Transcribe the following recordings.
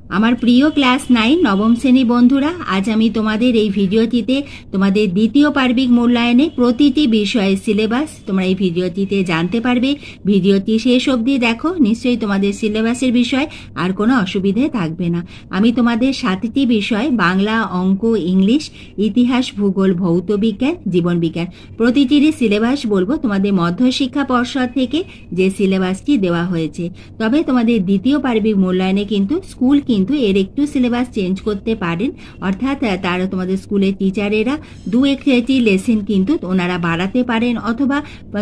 আমার প্রিয় ক্লাস 9 নবম শ্রেণী বন্ধুরা, আজ আমি তোমাদের এই ভিডিওটিতে তোমাদের দ্বিতীয় পার্বিক মূল্যায়নে প্রতিটি বিষয়ের সিলেবাস তোমরা এই ভিডিওটিতে জানতে পারবে। ভিডিওটি শেষ অবধি দেখো, নিশ্চয়ই তোমাদের সিলেবাসের বিষয় আর কোনো অসুবিধে থাকবে না। আমি তোমাদের 7টি বিষয় বাংলা, অঙ্ক, ইংলিশ, ইতিহাস, ভূগোল, ভৌত বিজ্ঞান, জীবন বিজ্ঞান প্রতিটিরই সিলেবাস বলবো। তোমাদের মধ্যশিক্ষা পর্ষদ থেকে যে সিলেবাসটি দেওয়া হয়েছে, তবে তোমাদের দ্বিতীয় পার্বিক মূল্যায়নে কিন্তু স্কুল কিন্তু এর একটু সিলেবাস চেঞ্জ করতে পারেন, অর্থাৎ তারা তোমাদের স্কুলের টিচারেরা দু একটি লেসেন কিন্তু ওনারা বাড়াতে পারেন, অথবা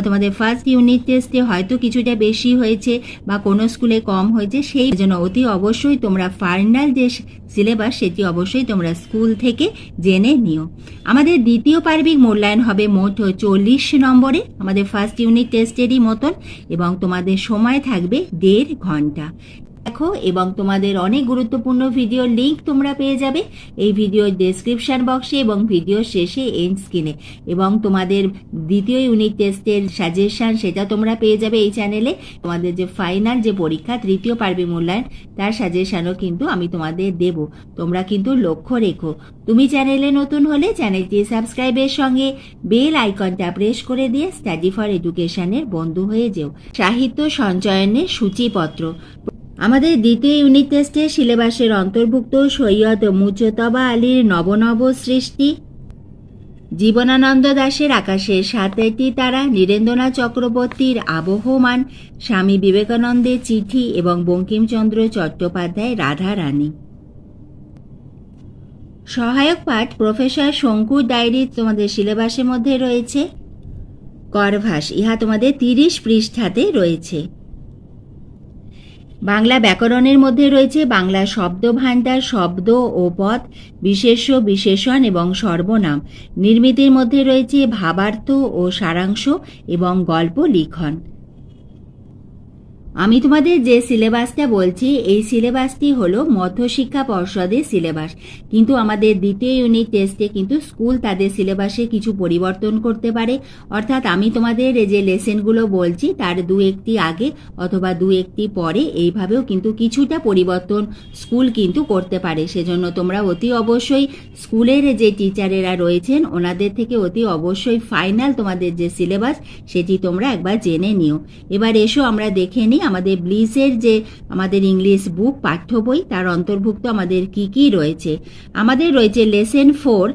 তোমাদের ফার্স্ট ইউনিট টেস্টে হয়তো কিছুটা বেশি হয়েছে বা কোনো স্কুলে কম হয়েছে, সেই জন্য অতি অবশ্যই তোমরা ফাইনাল যে সিলেবাস সেটি অবশ্যই তোমরা স্কুল থেকে জেনে নিও। আমাদের দ্বিতীয় পার্বিক মূল্যায়ন হবে মোট 40 নম্বরে, আমাদের ফার্স্ট ইউনিট টেস্টেরই মতন, এবং তোমাদের সময় থাকবে 1.5 ঘন্টা। দেখো, এবং তোমাদের অনেক গুরুত্বপূর্ণ ভিডিওর লিঙ্ক তোমরা পেয়ে যাবে এই ভিডিওর ডেসক্রিপশন বক্সে এবং ভিডিও শেষে এন্ড স্ক্রিনে, এবং তোমাদের দ্বিতীয় ইউনিট টেস্টের সাজেশন সেটা তোমরা পেয়ে যাবে এই চ্যানেলে। তোমাদের যে ফাইনাল যে পরীক্ষা তৃতীয় পার্বিক মূল্যায়ন, তার সাজেশনও কিন্তু আমি তোমাদের দেব। তোমরা কিন্তু লক্ষ্য রেখো, তুমি চ্যানেলে নতুন হলে চ্যানেলটি সাবস্ক্রাইবের সঙ্গে বেল আইকনটা প্রেস করে দিয়ে স্টাডি ফর এডুকেশনের বন্ধু হয়ে যেও। সাহিত্য সঞ্চয়নের সূচিপত্র। আমাদের দ্বিতীয় ইউনিট টেস্টের সিলেবাসের অন্তর্ভুক্ত সৈয়দ মুজতবা আলীর নব সৃষ্টি, জীবনানন্দ দাশের আকাশের 7টি তারা, নীরেন্দ্রনাথ চক্রবর্তীর আবহমান, স্বামী বিবেকানন্দের চিঠি এবং বঙ্কিমচন্দ্র চট্টোপাধ্যায় রাধারানী। সহায়ক পাঠ প্রফেসর শঙ্কুর ডায়েরি তোমাদের সিলেবাসের মধ্যে রয়েছে। করভাস, ইহা তোমাদের 30 পৃষ্ঠাতে রয়েছে। বাংলা ব্যাকরণের মধ্যে রয়েছে বাংলা শব্দ ভাণ্ডার, শব্দ ও পদ, বিশেষ্য, বিশেষণ এবং সর্বনাম। নির্মিতির মধ্যে রয়েছে ভাবার্থ ও সারাংশ এবং গল্প লিখন। আমি তোমাদের যে সিলেবাসটা বলছি, এই সিলেবাসটি হলো মধ্যশিক্ষা পর্ষদের সিলেবাস, কিন্তু আমাদের দ্বিতীয় ইউনিট টেস্টে কিন্তু স্কুল তাদের সিলেবাসে কিছু পরিবর্তন করতে পারে, অর্থাৎ আমি তোমাদের যে লেসেনগুলো বলছি তার 2-1টি আগে অথবা 2-1টি পরে, এইভাবেও কিন্তু কিছুটা পরিবর্তন স্কুল কিন্তু করতে পারে। সেজন্য তোমরা অতি অবশ্যই স্কুলের যে টিচারেরা রয়েছেন ওনাদের থেকে অতি অবশ্যই ফাইনাল তোমাদের যে সিলেবাস সেটি তোমরা একবার জেনে নিও। এবার এসো আমরা দেখে নিই আমাদের ব্লিসের যে আমাদের ইংলিশ বুক পাঠ্য বই, তার অন্তর্ভুক্ত আমাদের কি কি রয়েছে। আমাদের রয়েছে lesson 4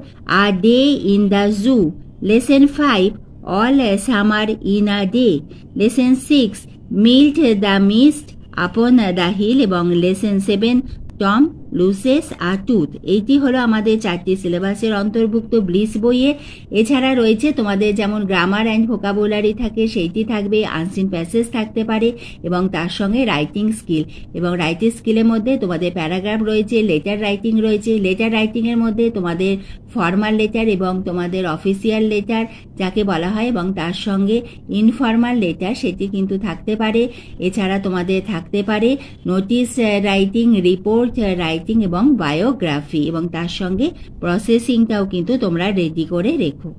a day in the zoo, lesson 5 all summer in a day, lesson 6 melt the mist upon the hill এবং lesson 7 Tom loses a tooth. এইটি হলো আমাদের 4টি সিলেবাসের অন্তর্ভুক্ত ব্লিস বইয়ে। এছাড়া রয়েছে তোমাদের যেমন গ্রামার অ্যান্ড ভোকাবুলারি থাকে সেইটি থাকবে, আনসিন প্যাসেজ থাকতে পারে এবং তার সঙ্গে রাইটিং স্কিল, এবং রাইটিং স্কিলের মধ্যে তোমাদের প্যারাগ্রাফ রয়েছে, লেটার রাইটিং রয়েছে। লেটার রাইটিংয়ের মধ্যে তোমাদের ফর্মাল লেটার এবং তোমাদের অফিসিয়াল লেটার যাকে বলা হয়, এবং তার সঙ্গে ইনফর্মাল লেটার সেটি কিন্তু থাকতে পারে। এছাড়া তোমাদের থাকতে পারে নোটিশ রাইটিং, রিপোর্ট রাইটিং এবং বায়োগ্রাফি, এবং তার সঙ্গে প্রসেসিংটাও কিন্তু তোমরা রেডি করে রেখো।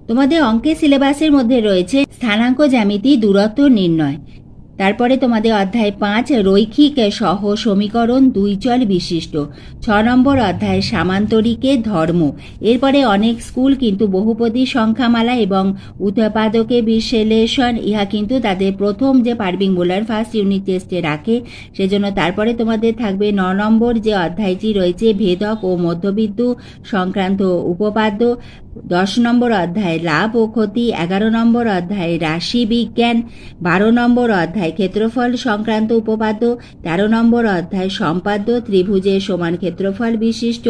তোমাদের অঙ্কের সিলেবাসের মধ্যে রয়েছে স্থানাঙ্ক জ্যামিতি, দূরত্ব নির্ণয়। তারপরে তোমাদের অধ্যায় 5 রৈখিক সহ সমীকরণ 2 চল বিশিষ্ট। 6 নম্বর অধ্যায় সামান্তরিকের ধর্ম। এরপরে অনেক স্কুল কিন্তু বহুপদী সংখ্যামালা এবং উৎপাদকে বিশ্লেষণ, ইহা কিন্তু তাদের প্রথম যে পার্বিক মূল্যায়ন ফার্স্ট ইউনিট টেস্টে রাখে, সেজন্য তারপরে তোমাদের থাকবে 9 নম্বর যে অধ্যায়টি রয়েছে ভেদক ও মধ্যবিন্দু সংক্রান্ত উপপাদ্য। 10 নম্বর অধ্যায় লাভ ও ক্ষতি, 11 নম্বর অধ্যায় রাশি বিজ্ঞান, 12 নম্বর অধ্যায় ক্ষেত্রফল সংক্রান্ত উপপাদ্য, 13 নম্বর অধ্যায় সম্পাদ্য ত্রিভুজের সমান ক্ষেত্রফল বিশিষ্ট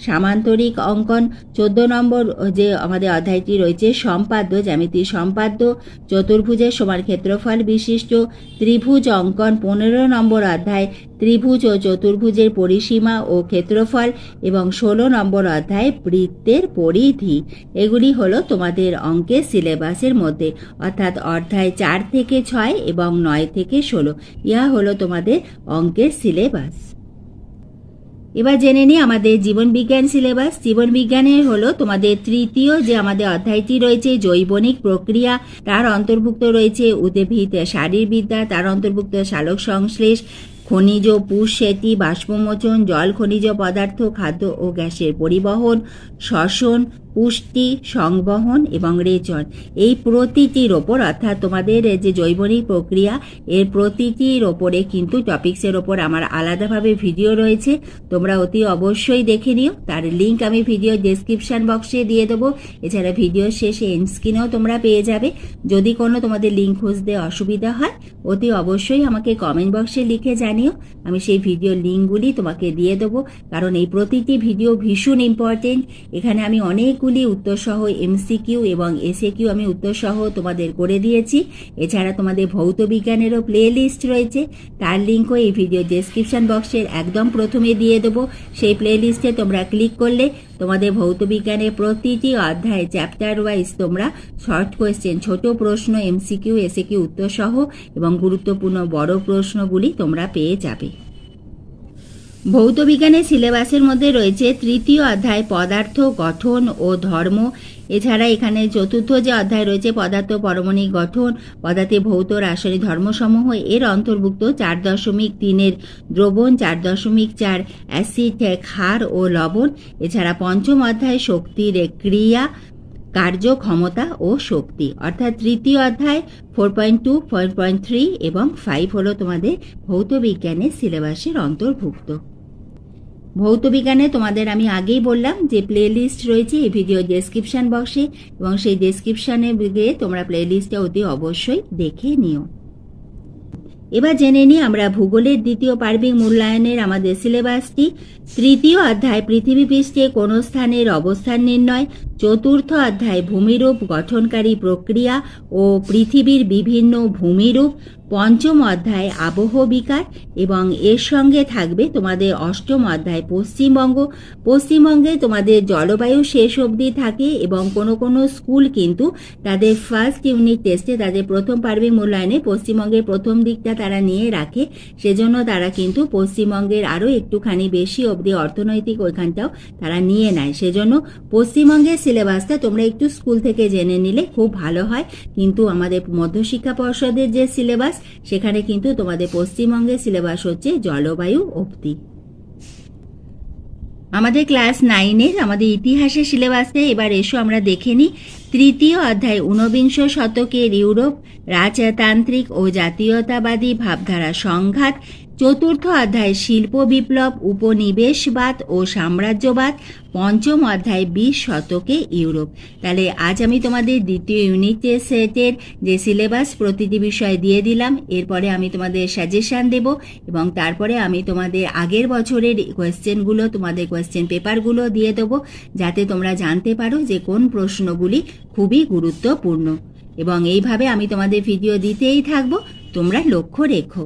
সামান্তরিক অঙ্কন, 14 নম্বর যে আমাদের অধ্যায়টি রয়েছে সম্পাদ্য জ্যামিতি সম্পাদ্য চতুর্ভুজের সমান ক্ষেত্রফল বিশিষ্ট ত্রিভুজ অঙ্কন, 15 নম্বর অধ্যায় ত্রিভুজ ও চতুর্ভুজের পরিসীমা ও ক্ষেত্রফল, এবং 16 নম্বর অধ্যায় বৃত্তের পরিধি। এগুলি হলো তোমাদের অঙ্কের সিলেবাসের মধ্যে, অর্থাৎ অধ্যায় 4 থেকে 6 এবং 9 থেকে 16, ইহা হলো তোমাদের অঙ্কের সিলেবাস। এবার জেনে নিই আমাদের জীবনবিজ্ঞান সিলেবাস। জীবনবিজ্ঞানের হলো তোমাদের তৃতীয় যে আমাদের অধ্যায়টি রয়েছে জৈবনিক প্রক্রিয়া, তার অন্তর্ভুক্ত রয়েছে উদ্ভিদ শারীরবিদ্যা, তার অন্তর্ভুক্ত সালোক সংশ্লেষ, খনিজ পুষ্টি, বাষ্পমোচন, জল খনিজ পদার্থ, খাদ্য ও গ্যাসের পরিবহন, শ্বসন, পুষ্টি, সংবহন এবং রেচন। এই প্রতিটির ওপর অর্থাৎ তোমাদের যে জৈবনিক প্রক্রিয়া এর প্রতিটির ওপরে কিন্তু টপিক্সের ওপর আমার আলাদাভাবে ভিডিও রয়েছে, তোমরা অতি অবশ্যই দেখে নিও। তার লিঙ্ক আমি ভিডিও ডেসক্রিপশন বক্সে দিয়ে দেবো, এছাড়া ভিডিও শেষে এন্ড স্ক্রিনেও তোমরা পেয়ে যাবে। যদি কোনো তোমাদের লিঙ্ক খুঁজতে অসুবিধা হয় অতি অবশ্যই আমাকে কমেন্ট বক্সে লিখে জানিও, আমি সেই ভিডিও লিঙ্কগুলি তোমাকে দিয়ে দেবো। কারণ এই প্রতিটি ভিডিও ভীষণ ইম্পর্টেন্ট। এখানে আমি অনেকগুলি উত্তরসহ এমসিকিউ এবং এসএকিউ আমি উত্তরসহ তোমাদের করে দিয়েছি। এছাড়া তোমাদের ভৌত বিজ্ঞানেরও প্লে লিস্ট রয়েছে, তার লিঙ্কও এই ভিডিও ডেসক্রিপশন বক্সের একদম প্রথমে দিয়ে দেবো। সেই প্লে লিস্টে তোমরা ক্লিক করলে তোমাদের ভৌত বিজ্ঞানের প্রতিটি অধ্যায় চ্যাপ্টার ওয়াইজ তোমরা শর্ট কোয়েশ্চেন, ছোট প্রশ্ন, এমসিকিউ এসএকিউ উত্তরসহ এবং গুরুত্বপূর্ণ বড় প্রশ্নগুলি তোমরা পেয়ে যাবে। ভৌত বিজ্ঞানের সিলেবাসের মধ্যে রয়েছে তৃতীয় অধ্যায় পদার্থ, গঠন ও ধর্ম। এছাড়া এখানে চতুর্থ যে অধ্যায় রয়েছে পদার্থ পারমাণবিক গঠন, পদার্থে ভৌত রাসায়নিক ধর্মসমূহ, এর অন্তর্ভুক্ত 4.3 দ্রবণ, 4.4 অ্যাসিড, ক্ষার ও লবণ। এছাড়া পঞ্চম অধ্যায় শক্তির ক্রিয়া, কার্য, ক্ষমতা ও শক্তি। অর্থাৎ তৃতীয় অধ্যায় 4.2, 4.3 এবং 5 হলো তোমাদের ভৌত বিজ্ঞানের সিলেবাসের অন্তর্ভুক্ত। ভৌত বিজ্ঞানে তোমাদের আমি আগেই বললাম যে প্লে লিস্ট রয়েছে এই ভিডিও ডেসক্রিপশন বক্সে, এবং সেই ডেসক্রিপশনে গিয়ে তোমরা প্লে লিস্টটা অতি অবশ্যই দেখে নিও। এবার জেনে নিই আমরা ভূগোলের দ্বিতীয় পার্বিক মূল্যায়নের আমাদের সিলেবাসটি। তৃতীয় অধ্যায় পৃথিবী পৃষ্ঠে কোন স্থানের অবস্থান নির্ণয়, চতুর্থ অধ্যায় ভূমিরূপ গঠনকারী প্রক্রিয়া ও পৃথিবীর বিভিন্ন ভূমিরূপ, পঞ্চম অধ্যায় আবহ বিকার এবং এর সঙ্গে থাকবে তোমাদের অষ্টম অধ্যায় পশ্চিমবঙ্গ। পশ্চিমবঙ্গে তোমাদের জলবায়ু শেষ অবধি থাকে এবং কোনো কোনো স্কুল কিন্তু তাদের ফার্স্ট ইউনিট টেস্টে তাদের প্রথম পার্বিক মূল্যায়নে পশ্চিমবঙ্গের প্রথম দিকটা তারা নিয়ে রাখে, সেজন্য তারা কিন্তু পশ্চিমবঙ্গের আরও একটুখানি বেশি অবধি অর্থনৈতিক ওইখানটাও তারা নিয়ে নেয়। সেজন্য পশ্চিমবঙ্গের সিলেবাসটা তোমরা একটু স্কুল থেকে জেনে নিলে খুব ভালো হয়। কিন্তু আমাদের মধ্যশিক্ষা পর্ষদের যে সিলেবাস সেখানে কিন্তু তোমাদের পশ্চিমবঙ্গের সিলেবাস হচ্ছে জলবায়ু অবধি। আমাদের ক্লাস 9-এর আমাদের ইতিহাসের সিলেবাসে এবার এসো আমরা দেখে নিই। তৃতীয় অধ্যায় ঊনবিংশ শতকের ইউরোপ, রাজতান্ত্রিক ও জাতীয়তাবাদী ভাবধারা সংঘাত। চতুর্থ অধ্যায় শিল্প বিপ্লব, উপনিবেশবাদ ও সাম্রাজ্যবাদ। পঞ্চম অধ্যায় 20 শতকে ইউরোপ। তাহলে আজ আমি তোমাদের দ্বিতীয় ইউনিট সেটের যে সিলেবাস প্রতিটি বিষয় দিয়ে দিলাম, এরপরে আমি তোমাদের সাজেশান দেব এবং তারপরে আমি তোমাদের আগের বছরের কোয়েশ্চেনগুলো, তোমাদের কোয়েশ্চেন পেপারগুলো দিয়ে দেবো, যাতে তোমরা জানতে পারো যে কোন প্রশ্নগুলি খুবই গুরুত্বপূর্ণ। এবং এইভাবে আমি তোমাদের ভিডিও দিতেই থাকবো, তোমরা লক্ষ্য রেখো।